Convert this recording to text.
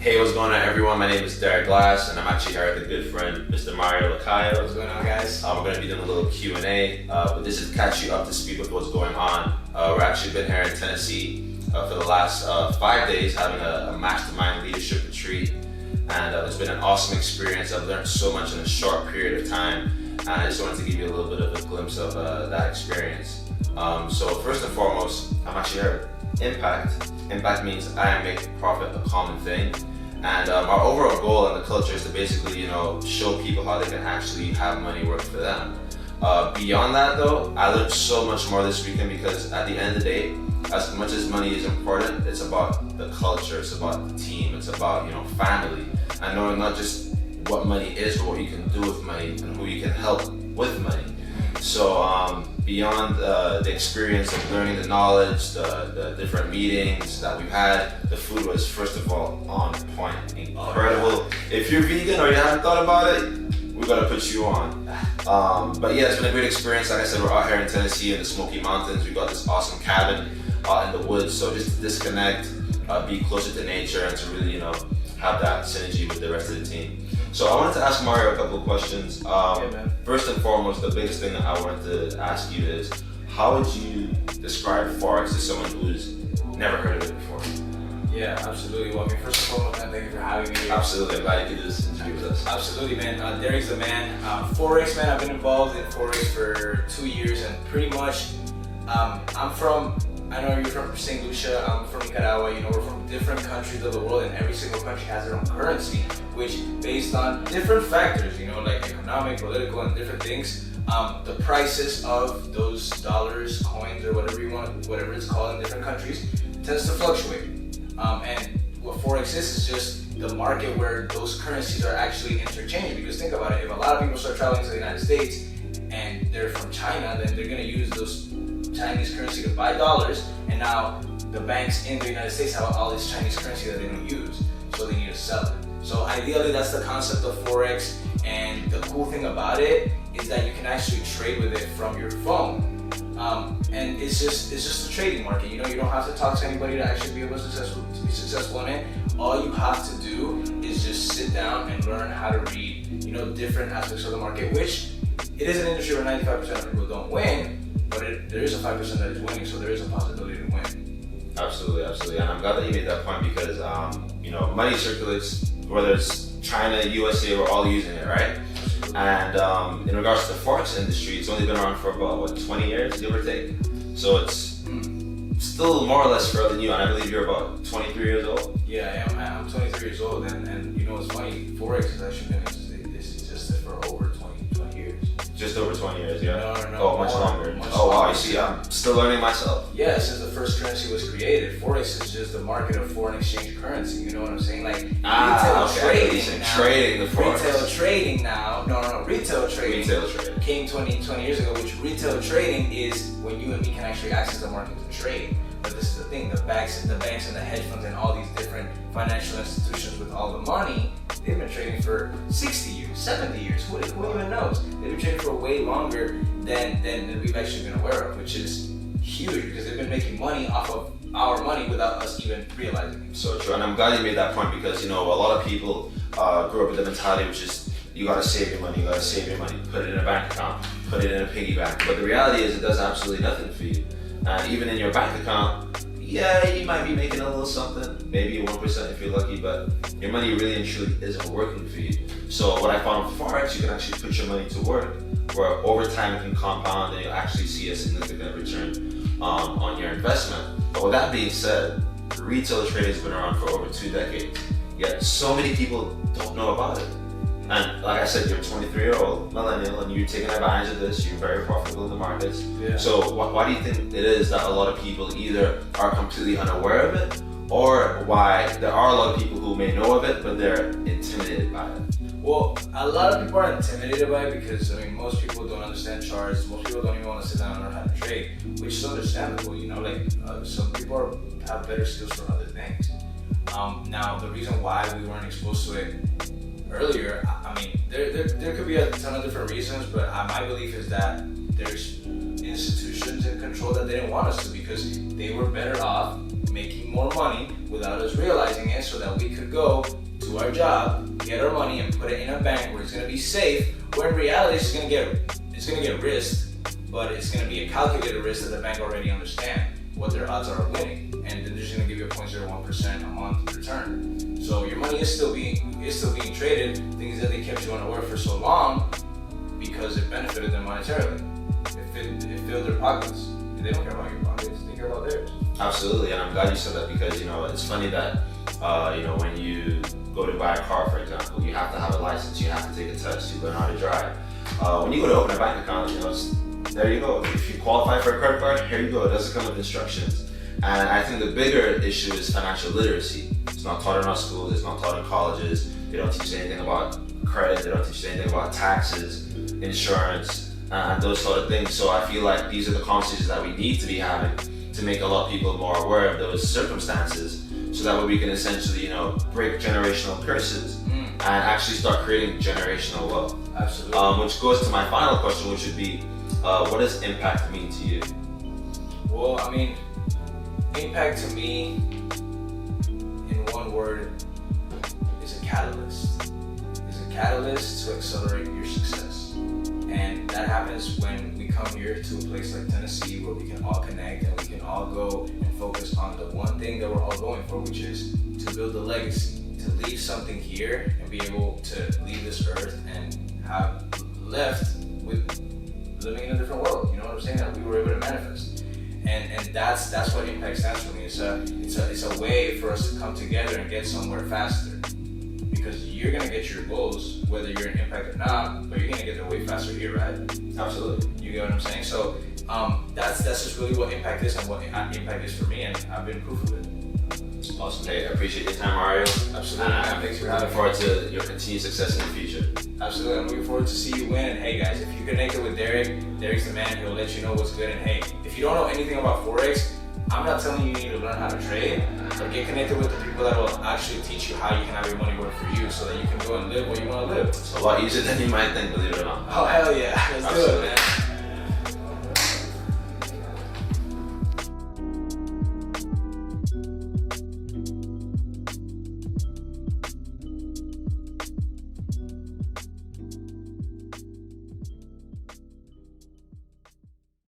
Hey, what's going on, everyone? My name is Derek Glass, and I'm actually here with a good friend, Mr. Mario Lacayo. What's going on, guys? We're going to be doing a little Q&A, but this is to catch you up to speed with what's going on. We're actually been here in Tennessee for the last 5 days, having a mastermind leadership retreat, and it's been an awesome experience. I've learned so much in a short period of time, and I just wanted to give you a little bit of a glimpse of that experience. So first and foremost, I'm actually here with Impact. Impact means I make profit a common thing. And our overall goal and the culture is to basically, show people how they can actually have money work for them. Beyond that though, I learned so much more this weekend because at the end of the day, as much as money is important, it's about the culture, it's about the team, it's about, family. And knowing not just what money is, but what you can do with money and who you can help with money. So beyond the experience of learning the knowledge, the different meetings that we've had, the food was first of all on point, incredible. If you're vegan or you haven't thought about it, we gotta put you on. But yeah, it's been a great experience. Like I said, we're out here in Tennessee in the Smoky Mountains. We got this awesome cabin out in the woods, so just to disconnect, be closer to nature, and to really, have that synergy with the rest of the team. So I wanted to ask Mario a couple of questions. First and foremost, the biggest thing that I wanted to ask you is, how would you describe Forex to someone who's never heard of it before? Yeah, absolutely. Well, first and foremost, man, thank you for having me. Absolutely, I'm glad you did this interview with us. Absolutely, man. Derek's the man. Forex, man, I've been involved in Forex for 2 years, and pretty much, I know you're from St. Lucia, I'm from Nicaragua, we're from different countries of the world, and every single country has their own currency, which based on different factors, like economic, political, and different things, the prices of those dollars, coins, or whatever it's called in different countries, tends to fluctuate. And what Forex is just the market where those currencies are actually interchanged. Because think about it, if a lot of people start traveling to the United States and they're from China, then they're gonna use those Chinese currency to buy dollars, and now the banks in the United States have all this Chinese currency that they don't use, so they need to sell it. So ideally, that's the concept of Forex, and the cool thing about it is that you can actually trade with it from your phone. And it's just a trading market. You don't have to talk to anybody to actually be able to be successful in it. All you have to do is just sit down and learn how to read, different aspects of the market, which it is an industry where 95% of people don't win, but there is a 5% that is winning, so there is a possibility to win. Absolutely. And I'm glad that you made that point because, money circulates, whether it's China, USA, we're all using it, right? And in regards to the Forex industry, it's only been around for about, 20 years, give or take? So it's still more or less fairly new, and I believe you're about 23 years old? Yeah, I am. I'm 23 years old, and what's funny, Forex has actually been existed for over 20 years. Just over 20 years, yeah? No. Oh, much longer. Wow, you see, I'm still learning myself. Yeah, since the first currency was created, Forex is just the market of foreign exchange currency, you know what I'm saying? Like, retail trading now. Trading the Forex. Retail trading now, retail trading came 20 years ago, which retail trading is when you and me can actually access the market to trade. But this is the thing, the banks and the hedge funds and all these different financial institutions with all the money, they've been trading for 60 years, 70 years, who even knows? They've been trading for way longer than we've actually been aware of, which is huge because they've been making money off of our money without us even realizing it. So true, and I'm glad you made that point because, a lot of people grew up with the mentality which is, you gotta save your money, put it in a bank account, put it in a piggy bank. But the reality is it does absolutely nothing for you. And even in your bank account, yeah, you might be making a little something, maybe 1% if you're lucky, but your money really and truly isn't working for you. So what I found with Forex, you can actually put your money to work, where over time it can compound and you'll actually see a significant return on your investment. But with that being said, retail trading has been around for over 2 decades, yet so many people don't know about it. And like I said, you're a 23-year-old millennial and you're taking advantage of this, you're very profitable in the markets. Yeah. So why do you think it is that a lot of people either are completely unaware of it, or why there are a lot of people who may know of it, but they're intimidated by it? Well, a lot of people are intimidated by it because, most people don't understand charts, most people don't even want to sit down and learn how to trade, which is understandable, some people have better skills for other things. Now, the reason why we weren't exposed to it earlier, there could be a ton of different reasons, but my belief is that there's institutions in control that they didn't want us to because they were better off making more money without us realizing it, so that we could go to our job, get our money, and put it in a bank where it's going to be safe. Where in reality, it's going to get risked, but it's going to be a calculated risk that the bank already understand what their odds are of winning, and they're just going to give you a 0.01% a month return. So your money is still being traded. Things that they kept you unaware for so long because it benefited them monetarily. It filled their pockets. They don't care about your pockets; they care about theirs. Absolutely, and I'm glad you said that because it's funny that when you go to buy a car, for example, you have to have a license, you have to take a test, you learn how to drive. When you go to open a bank account, there you go. If you qualify for a credit card, here you go. It doesn't come with instructions. And I think the bigger issue is financial literacy. It's not taught in our schools, it's not taught in colleges. They don't teach you anything about credit, they don't teach you anything about taxes, insurance, and those sort of things. So I feel like these are the conversations that we need to be having to make a lot of people more aware of those circumstances, so that way we can essentially, break generational curses and actually start creating generational wealth. Absolutely. Which goes to my final question, which would be, what does impact mean to you? Well, I mean, impact to me, in one word, is a catalyst. Is a catalyst to accelerate your success. And that happens when we come here to a place like Tennessee, where we can all connect and we can all go and focus on the one thing that we're all going for, which is to build a legacy, to leave something here and be able to leave this earth and have left with living in a different world. You know what I'm saying? That we were able to manifest. And that's what impact stands for me. It's a way for us to come together and get somewhere faster. Because you're gonna get your goals, whether you're in impact or not, but you're gonna get there way faster here, right? Absolutely. You get what I'm saying? So that's just really what impact is and what impact is for me, and I've been proof of it. Awesome. Hey, I appreciate your time, Mario. Absolutely. Thanks for having me. Looking forward to your continued success in the future. Absolutely. I'm looking forward to see you win. And hey guys, if you're connected with Derek's the man. He'll let you know what's good. And hey, if you don't know anything about Forex, I'm not telling you need to learn how to trade, but get connected with the people that will actually teach you how you can have your money work for you, so that you can go and live what you want to live. It's a lot easier than you might think, believe it or not. Oh hell yeah. Let's do it, man.